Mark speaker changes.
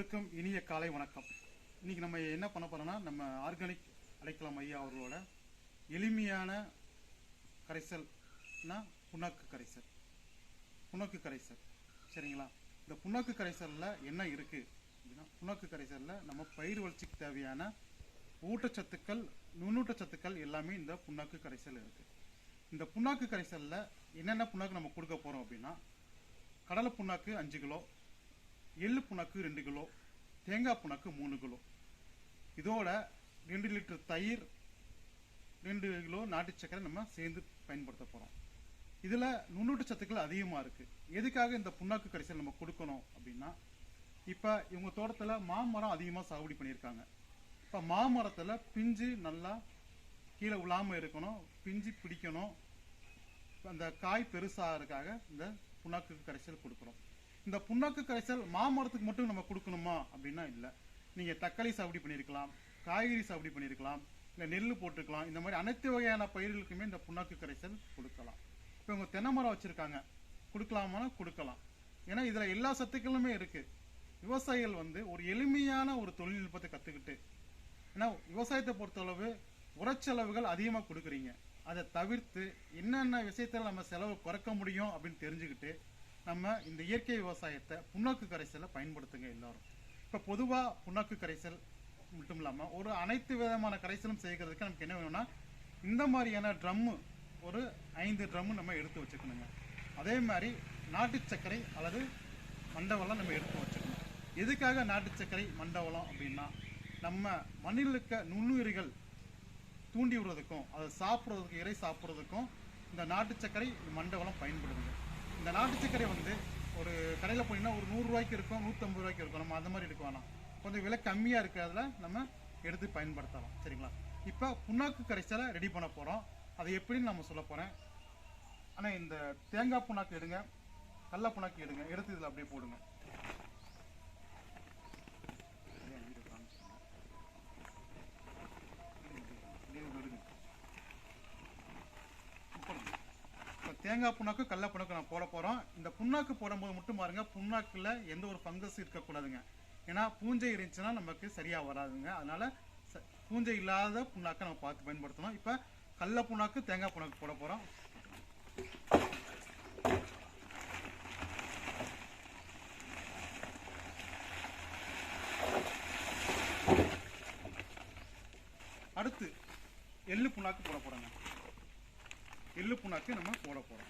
Speaker 1: அனைவருக்கும் இனிய காலை வணக்கம். இன்னைக்கு நம்ம என்ன பண்ண போறோம்னா, நம்ம ஆர்கானிக் அடைக்கலம் ஐயா அவர்களோட எளிமையான கரைசல்னா புண்ணாக்கு கரைசல். சரிங்களா? இந்த புண்ணாக்கு கரைசல்ல என்ன இருக்கு அப்படின்னா, புண்ணாக்கு கரைசல்ல நம்ம பயிர் வளர்ச்சிக்கு தேவையான ஊட்டச்சத்துக்கள், நுண்ணூட்டச்சத்துக்கள் எல்லாமே இந்த புண்ணாக்கு கரைசல் இருக்கு. இந்த புண்ணாக்கு கரைசல்ல என்னென்ன புண்ணாக்கு நம்ம கொடுக்க போறோம் அப்படின்னா, கடலை புண்ணாக்கு 5 கிலோ, எள்ளு புண்ணாக்கு 2 கிலோ, தேங்காய் புண்ணாக்கு 3 கிலோ, இதோட 2 லிட்டர் தயிர், 2 கிலோ நாட்டு சக்கரை நம்ம சேர்ந்து பயன்படுத்த போறோம். இதுல நுண்ணூட்டச்சத்துக்கள் அதிகமா இருக்கு. எதுக்காக இந்த புண்ணாக்கு கரைசல் நம்ம கொடுக்கணும் அப்படின்னா, இப்ப இவங்க தோட்டத்துல மாமரம் அதிகமா சாகுபடி பண்ணியிருக்காங்க. இப்ப மாமரத்துல பிஞ்சு நல்லா கீழே விழாம இருக்கணும், பிஞ்சு பிடிக்கணும், அந்த காய் பெருசாகிறதுக்காக இந்த புண்ணாக்கு கரைசல் கொடுக்குறோம். இந்த புண்ணாக்கு கரைசல் மாமரத்துக்கு மட்டும் நம்ம கொடுக்கணுமா அப்படின்னா இல்லை. நீங்கள் தக்காளி சாகுபடி பண்ணியிருக்கலாம், காய்கறி சாகுபடி பண்ணியிருக்கலாம், இல்லை நெல் போட்டுக்கலாம். இந்த மாதிரி அனைத்து வகையான பயிர்களுக்குமே இந்த புண்ணாக்கு கரைசல் கொடுக்கலாம். இப்போ இவங்க தென்னை மரம் வச்சுருக்காங்க, கொடுக்கலாமான்னா கொடுக்கலாம். ஏன்னா இதில் எல்லா சத்துக்களுமே இருக்குது. விவசாயிகள் ஒரு எளிமையான ஒரு தொழில்நுட்பத்தை கற்றுக்கிட்டு, ஏன்னா விவசாயத்தை பொறுத்தளவு உரச்செலவுகள் அதிகமாக கொடுக்குறீங்க, அதை தவிர்த்து என்னென்ன விஷயத்தில் நம்ம செலவு குறைக்க முடியும் அப்படின்னு தெரிஞ்சுக்கிட்டு நம்ம இந்த இயற்கை விவசாயத்தை புண்ணாக்கு கரைசலை பயன்படுத்துங்க எல்லாரும். இப்போ பொதுவாக புண்ணாக்கு கரைசல் மட்டும் இல்லாமல் ஒரு அனைத்து விதமான கரைசலும் செய்கிறதுக்கு நமக்கு என்ன வேணும்னா, இந்த மாதிரியான ட்ரம்மு ஒரு 5 ட்ரம்மு நம்ம எடுத்து வச்சுக்கணுங்க. அதே மாதிரி நாட்டு சர்க்கரை அல்லது மண்டவெல்லாம் நம்ம எடுத்து வச்சுக்கணும். எதுக்காக நாட்டு சர்க்கரை மண்டவெல்லாம் அப்படின்னா, நம்ம மண்ணில் இருக்க நுண்ணுயிரிகள் தூண்டி விடுறதுக்கும் அதை சாப்பிட்றதுக்கும் இறை சாப்பிட்றதுக்கும் இந்த நாட்டு சர்க்கரை மண்டவெல்லாம் பயன்படுதுங்க. இந்த நாட்டு சர்க்கரை ஒரு கடையில் போனீங்கன்னா ஒரு 100 ரூபாய்க்கு இருக்கும், 150 ரூபாய்க்கு இருக்கும். நம்ம அந்த மாதிரி எடுக்க வேணாம், கொஞ்சம் விலை கம்மியாக இருக்கிறதுல நம்ம எடுத்து பயன்படுத்தலாம். சரிங்களா? இப்போ புண்ணாக்கு கரைசலை ரெடி பண்ண போகிறோம். அதை எப்படின்னு நம்ம சொல்ல போகிறேன். ஆனால் இந்த தேங்காய் புண்ணாக்கு எடுங்க, கடலை புண்ணாக்கு எடுங்க, எடுத்து இதில் அப்படியே போடுங்க. தேங்காய் புண்ணாக்கு கடலை புண்ணாக்கு நான் போட போகிறோம். இந்த புண்ணாக்கு போடும்போது மட்டும் பாருங்க, புண்ணாக்குல எந்த ஒரு ஃபங்கஸ் இருக்கக்கூடாதுங்க. ஏன்னா பூஞ்சை இருந்துச்சுன்னா நமக்கு சரியாக வராதுங்க. அதனால பூஞ்சை இல்லாத புண்ணாக்கை நம்ம பார்த்து பயன்படுத்தணும். இப்போ கடலை புண்ணாக்கு தேங்காய் புண்ணாக்கு போட போகிறோம். அடுத்து எள்ளு புண்ணாக்கு போட போகிறோங்க. எள்ளு புண்ணாக்கு நம்ம போட போகிறோம்.